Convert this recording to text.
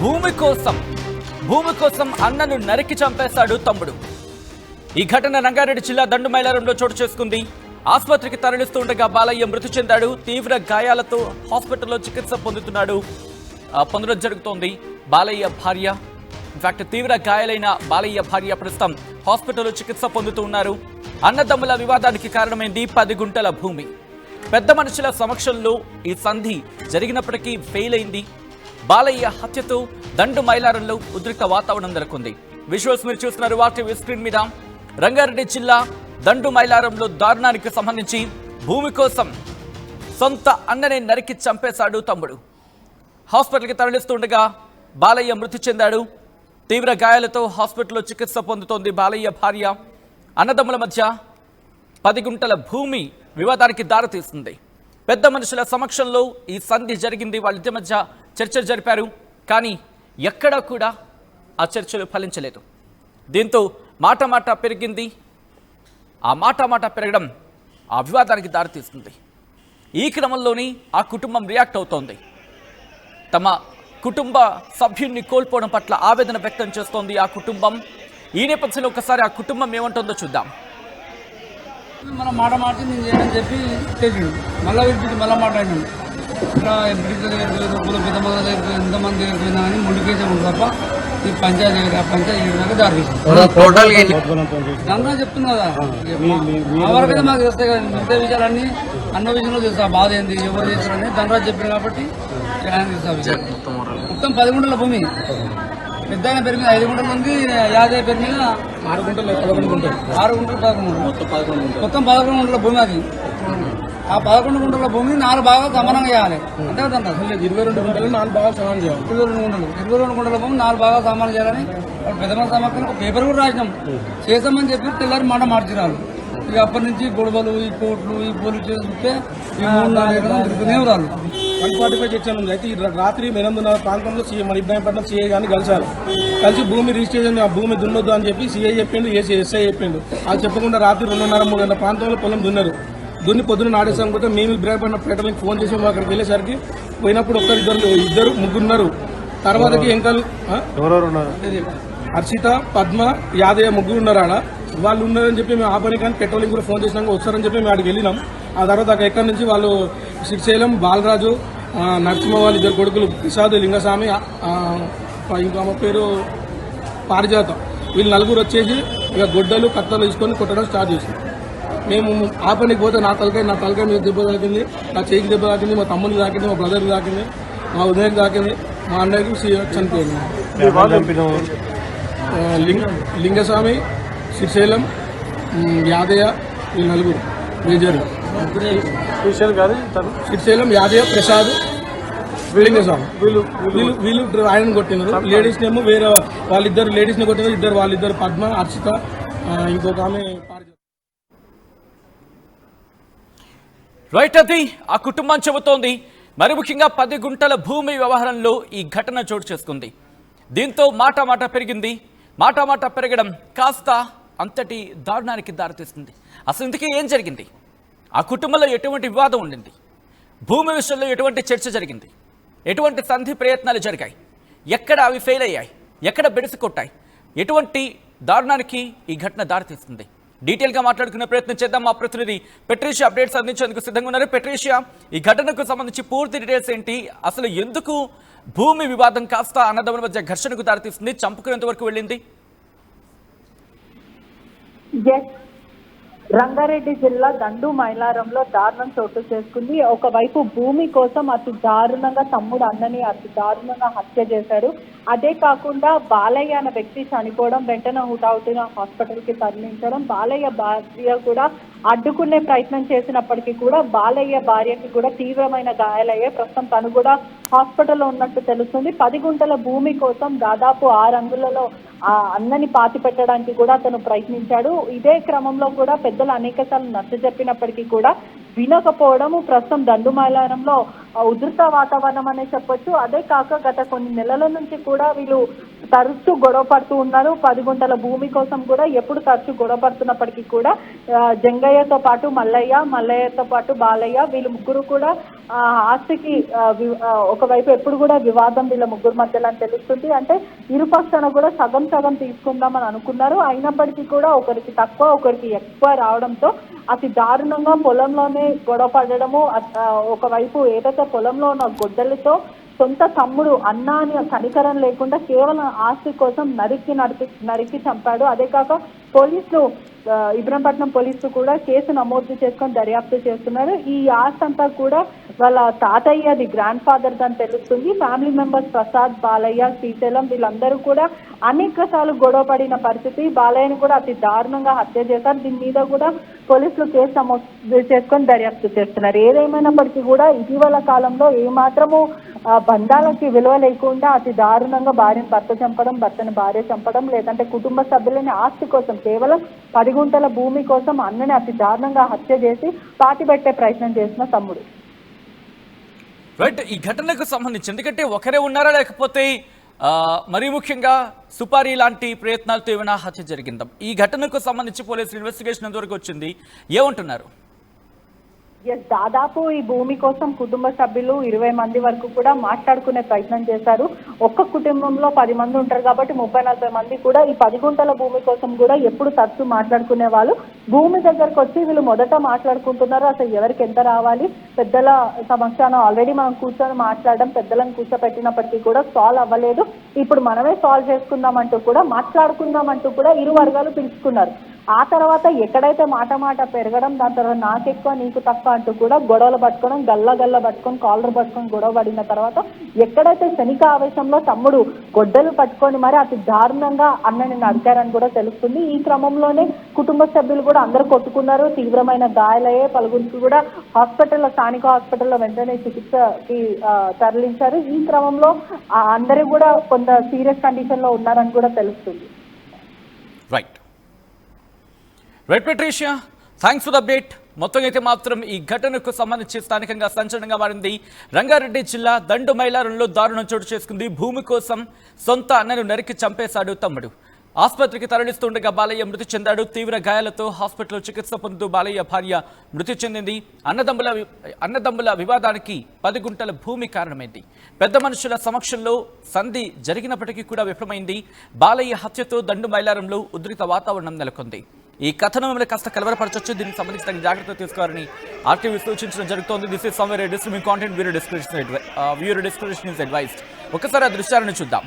భూమి కోసం అన్నను నరికి చంపేశాడు తమ్ముడు. ఈ ఘటన రంగారెడ్డి జిల్లా దండుమైలారంలో చోటు చేసుకుంది. ఆసుపత్రికి తరలిస్తుండగా బాలయ్య మృతి చెందాడు. తీవ్ర గాయాలతో హాస్పిటల్లో చికిత్స పొందడం జరుగుతోంది. బాలయ్య భార్య ఇన్ఫాక్ట్ తీవ్ర గాయాలైన బాలయ్య భార్య ప్రస్తుతం హాస్పిటల్లో చికిత్స పొందుతూ ఉన్నారు. అన్నదమ్ముల వివాదానికి కారణమైంది 10 గుంటల భూమి. పెద్ద మనుషుల సమక్షంలో ఈ సంధి జరిగినప్పటికీ ఫెయిల్ అయింది. బాలయ్య హత్యతో దండు మైలారంలో ఉద్రిక్త వాతావరణం నెలకొంది. విజువల్స్ మీరు చూస్తున్నారు వార్టీ స్క్రీన్ మీద. రంగారెడ్డి జిల్లా దండు మైలారంలో దారుణానికి సంబంధించి భూమి కోసం సొంత అన్ననే నరికి చంపేశాడు తమ్ముడు. హాస్పిటల్కి తరలిస్తుండగా బాలయ్య మృతి చెందాడు. తీవ్ర గాయాలతో హాస్పిటల్లో చికిత్స పొందుతోంది బాలయ్య భార్య. అన్నదమ్ముల మధ్య 10 గుంటల భూమి వివాదానికి దారితీస్తుంది. పెద్ద మనుషుల సమక్షంలో ఈ సంధి జరిగింది. వాళ్ళిద్దరి మధ్య చర్చలు జరిపారు. కానీ ఎక్కడా కూడా ఆ చర్చలు ఫలించలేదు. దీంతో మాట పెరిగింది. ఆ మాట పెరగడం ఆ వివాదానికి దారితీస్తుంది. ఈ క్రమంలోని ఆ కుటుంబం రియాక్ట్ అవుతోంది. తమ కుటుంబ సభ్యున్ని కోల్పోవడం పట్ల ఆవేదన వ్యక్తం చేస్తోంది ఆ కుటుంబం. ఈ నేపథ్యంలో ఒకసారి ఆ కుటుంబం ఏమంటుందో చూద్దాం. మనం మాట నేను చేయని చెప్పి తెలియదు. మళ్ళీ విడిపించి మళ్ళీ మాట్లాడినాను. ఇట్లా బ్రిడ్జ్ దగ్గర పెద్ద మొదల దగ్గర ఎంతమంది దగ్గర అని ముందుకేసాము తప్ప ఈ పంచాయతీ పంచాయతీ దారి దాంట్లో చెప్తున్నా కదా. ఆ వరకైతే మాకు తెలుస్తాయి కదా. మిగతా విషయాలన్నీ అన్న విషయంలో తెలుసా బాధ ఏంది ఎవరు చేస్తారని ధనరాజు చెప్పారు కాబట్టి మొత్తం 10 గుంటల భూమి. పెద్ద ఆయన పేరు మీద 5 గుంటలు ఉంది. యాదయ్య పేరు మీద 6 గుంటలు 11 గుంటలు 6 గుంటలు 11 మొత్తం 11 గుంటల భూమి. అది ఆ 11 గుంటల భూమిని 4 భాగాలు సమానంగా చేయాలి. అంతే కదా 22 గుంటలు 4 భాగాలు సమానం చేయాలి. 22 గుంటల భూమి 4 భాగాలు సమానం చేయాలని పెద్ద మన సమక్షంలో ఒక పేపర్ కూడా రాసినాం. చేసామని చెప్పి తెల్లారి మాట మార్చిరాలు. ఇక అప్పటి నుంచి గొడవలు, ఈ కోర్టులు, ఈ పోలీసు చూస్తే ఈ 3-4 రాళ్ళు 145 చర్చలు. అయితే ఈ రాత్రి 8:30 ప్రాంతంలో మన ఇబ్రాహీంపట్నం సీఐ గారిని కలిసి భూమి రిజిస్ట్రేషన్ ఆ భూమి దున్నొద్దు అని చెప్పి సీఐ చెప్పిండు, ఎస్ఐ చెప్పిండు. అది చెప్పకుండా రాత్రి 2:30-3 గంటల ప్రాంతంలో పొలం దున్ని పొద్దున నాడేసాం కూడా మేము ఇబ్రాహీంపట్నం పేటలకు ఫోన్ చేసి అక్కడికి వెళ్ళేసరికి పోయినప్పుడు ఇద్దరు ముగ్గురున్నారు. తర్వాతకి ఎంకలు హర్షిత, పద్మ, యాదయ్య ముగ్గురు ఉన్నారు. ఆడ వాళ్ళు ఉన్నారని చెప్పి మేము ఆ పని కానీ పెట్రోలింగ్ కూడా ఫోన్ చేసినాక వస్తారని చెప్పి మేము అక్కడికి వెళ్ళినాం. ఆ తర్వాత అక్కడ ఎక్కడి నుంచి వాళ్ళు శ్రీశైలం, బాలరాజు, నరసింహ వాళ్ళ 2 కొడుకులు ప్రసాద్, లింగస్వామి, ఇంకా ఆమె పేరు పారిజాతం, వీళ్ళు 4 వచ్చేసి ఇక గొడ్డలు కత్తలు తీసుకొని కొట్టడం స్టార్ట్ చేసాం. మేము ఆ పనికి పోతే నా తలకాయ మీద దెబ్బ తాకింది, నా చేయికి దెబ్బ తాకింది, మా తమ్ముడికి తాకింది, మా బ్రదర్కి తాకింది, మా ఉదయకి తాకింది, మా అన్నయ్యకి చనిపోయింది. లింగస్వామి, శ్రీశైలం, యాదయ్య, వీళ్ళు 4 మేజర్. శ్రీశైలం, యాదయ్య, ప్రసాద్, లింగస్వామి వీళ్ళు ఆయనను కొట్టినారు. లేడీస్ నేమో వేరే వాళ్ళిద్దరు లేడీస్ ని కొట్టినారు. వాళ్ళిద్దరు పద్మ, హర్షిత, ఇంకొక ఆమె. రైట్, అది ఆ కుటుంబం చెబుతోంది. మరి ముఖ్యంగా 10 గుంటల భూమి వ్యవహారంలో ఈ ఘటన చోటు చేసుకుంది. దీంతో మాట పెరిగింది. మాట పెరగడం కాస్త అంతటి దారుణానికి దారితీస్తుంది. అసలు ఇంతకీ ఏం జరిగింది? ఆ కుటుంబంలో ఎటువంటి వివాదం ఉండింది? భూమి విషయంలో ఎటువంటి చర్చ జరిగింది? ఎటువంటి సంధి ప్రయత్నాలు జరిగాయి? ఎక్కడ అవి ఫెయిల్ అయ్యాయి? ఎక్కడ బెడిసి కొట్టాయి? ఎటువంటి దారుణానికి ఈ ఘటన దారితీస్తుంది? డీటెయిల్గా మాట్లాడుకునే ప్రయత్నం చేద్దాం. మా ప్రతినిధి పెట్రీషియా అప్డేట్స్ అందించేందుకు సిద్ధంగా ఉన్నారు. పెట్రీషియా, ఈ ఘటనకు సంబంధించి పూర్తి డీటెయిల్స్ ఏంటి? అసలు ఎందుకు భూమి వివాదం కాస్త అన్నదమ్ముల మధ్య ఘర్షణకు దారితీస్తుంది? చంపుకునేంత వరకు వెళ్ళింది? రంగారెడ్డి జిల్లా దండు మైలారంలో దారుణం చోటు చేసుకుంది. ఒకవైపు భూమి కోసం అతి దారుణంగా తమ్ముడు అన్నని అతి దారుణంగా హత్య చేశాడు. అదే కాకుండా బాలయ్య అనే వ్యక్తి చనిపోవడం, వెంటనే హుటాహుటిన హాస్పిటల్కి తరలించడం, బాలయ్య భార్య కూడా అడ్డుకునే ప్రయత్నం చేసినప్పటికీ కూడా బాలయ్య భార్యకి కూడా తీవ్రమైన గాయాలయ్యాయి. ప్రస్తుతం తను కూడా హాస్పిటల్లో ఉన్నట్టు తెలుస్తుంది. 10 గుంటల భూమి కోసం దాదాపు 6 అంగులలో ఆ అన్నని పాతి పెట్టడానికి కూడా అతను ప్రయత్నించాడు. ఇదే క్రమంలో కూడా పెద్దలు అనేక సార్లు నచ్చజెప్పినప్పటికీ కూడా వినకపోవడము ప్రస్తుతం దండుమైలారంలో ఉధృత వాతావరణం అనే చెప్పొచ్చు. అదే కాక గత కొన్ని నెలల నుంచి కూడా వీళ్ళు తరచూ గొడవ పడుతూ ఉన్నారు. 10 గుంటల భూమి కోసం కూడా ఎప్పుడు తరచూ గొడవ పడుతున్నప్పటికీ కూడా జంగయ్యతో పాటు మల్లయ్యతో పాటు బాలయ్య వీళ్ళు ముగ్గురు కూడా ఆ ఆస్తికి ఒకవైపు ఎప్పుడు కూడా వివాదం వీళ్ళ ముగ్గురు మధ్యలో అని తెలుస్తుంది. అంటే ఇరుపక్షాన కూడా సగం సగం తీసుకుందామని అనుకున్నారు. అయినప్పటికీ కూడా ఒకరికి తక్కువ ఒకరికి ఎక్కువ రావడంతో అతి దారుణంగా పొలంలోనే గొడవ పడడము. ఒకవైపు ఏదైతే పొలంలో ఉన్న గొడ్డలతో సొంత తమ్ముడు అన్న అని కనికరం లేకుండా కేవలం ఆస్తి కోసం నరికి చంపాడు. అదే కాక పోలీసులు ఇబ్రహంపట్నం పోలీసులు కూడా కేసు నమోదు చేసుకొని దర్యాప్తు చేస్తున్నారు. ఈ ఆస్తి అంతా కూడా వాళ్ళ తాతయ్యది, గ్రాండ్ ఫాదర్ అని తెలుస్తుంది. ఫ్యామిలీ మెంబర్స్ ప్రసాద్, బాలయ్య, శ్రీశైలం వీళ్ళందరూ కూడా అనేక సార్లు గొడవ పడిన పరిస్థితి. బాలయ్యని కూడా అతి దారుణంగా హత్య చేశారు. దీని మీద కూడా పోలీసులు కేసు నమోదు చేసుకొని దర్యాప్తు చేస్తున్నారు. ఏదేమైనప్పటికీ కూడా ఇటీవల కాలంలో ఏమాత్రము బంధాలకి విలువ లేకుండా అతి దారుణంగా భార్యను భర్త చంపడం, భర్తని భార్య చంపడం, లేదంటే కుటుంబ సభ్యులని ఆస్తి కోసం కేవలం 10 గుంటల భూమి కోసం అన్నని అతి దారుణంగా హత్య చేసి పాతి పెట్టే ప్రయత్నం చేసిన తమ్ముడు. రైట్, ఈ ఘటనకు సంబంధించి ఎందుకంటే ఒకరే ఉన్నారా లేకపోతే మరీ ముఖ్యంగా సుపారీ లాంటి ప్రయత్నాలతో ఏమైనా హత్య జరిగిందా? ఈ ఘటనకు సంబంధించి పోలీసులు ఇన్వెస్టిగేషన్ ఎంతవరకు వచ్చింది, ఏమంటున్నారు? దాదాపు ఈ భూమి కోసం కుటుంబ సభ్యులు 20 మంది వరకు కూడా మాట్లాడుకునే ప్రయత్నం చేశారు. ఒక్క కుటుంబంలో 10 మంది ఉంటారు కాబట్టి 30-40 మంది కూడా ఈ 10 గుంటల భూమి కోసం కూడా ఎప్పుడు తరచూ మాట్లాడుకునే వాళ్ళు. భూమి దగ్గరకు వచ్చి వీళ్ళు మొదట మాట్లాడుకుంటున్నారు అసలు ఎవరికి ఎంత రావాలి. పెద్దల సమక్షాన ఆల్రెడీ మనం కూర్చొని మాట్లాడడం, పెద్దలను కూర్చోపెట్టినప్పటికీ కూడా సాల్వ్ అవ్వలేదు. ఇప్పుడు మనమే సాల్వ్ చేసుకుందామంటూ కూడా మాట్లాడుకుందామంటూ కూడా ఇరు వర్గాలు పిలుచుకున్నారు. ఆ తర్వాత ఎక్కడైతే మాట పెరగడం, దాని తర్వాత నాకెక్కువ నీకు తక్కువ అంటూ కూడా గొడవలు పట్టుకోవడం, గల్ల పట్టుకొని కాలర్ పట్టుకొని గొడవ పడిన తర్వాత ఎక్కడైతే క్షణిక ఆవేశంలో తమ్ముడు గొడ్డలు పట్టుకొని మరి అతి దారుణంగా అన్నని నరికారని కూడా తెలుస్తుంది. ఈ క్రమంలోనే కుటుంబ సభ్యులు కూడా అందరూ కొట్టుకున్నారు. తీవ్రమైన గాయాలయ్యే, పలుగురికి కూడా స్థానిక హాస్పిటల్లో వెంటనే చికిత్సకి తరలించారు. ఈ క్రమంలో అందరూ కూడా కొంత సీరియస్ కండిషన్ లో ఉన్నారని కూడా తెలుస్తుంది. Right Patricia, thanks for the update. మొత్తం అయితే మాత్రం ఈ ఘటనకు సంబంధించి స్థానికంగా సంచలనంగా మారింది. రంగారెడ్డి జిల్లా దండు మైలారంలో దారుణం చోటు చేసుకుంది. భూమి కోసం సొంత అన్నను నరికి చంపేశాడు తమ్ముడు. ఆసుపత్రికి తరలిస్తుండగా బాలయ్య మృతి చెందాడు. తీవ్ర గాయాలతో హాస్పిటల్లో చికిత్స పొందుతూ బాలయ్య భార్య మృతి చెందింది. అన్నదమ్ముల వివాదానికి 10 గుంటల భూమి కారణమైంది. పెద్ద మనుషుల సమక్షంలో సంధి జరిగినప్పటికీ కూడా విఫలమైంది. బాలయ్య హత్యతో దండు మైలారంలో ఉద్రిక్త వాతావరణం నెలకొంది. ఈ కథనం మిమ్మల్ని కాస్త కలవరపరచొచ్చు. దీనికి సంబంధించిన జాగ్రత్తలు తీసుకోవాలని ఆర్టీవీ సూచించడం జరుగుతోంది. This is somewhere distributing content viewer description is advised. ఒకసారి ఆ దృశ్యాలను చూద్దాం.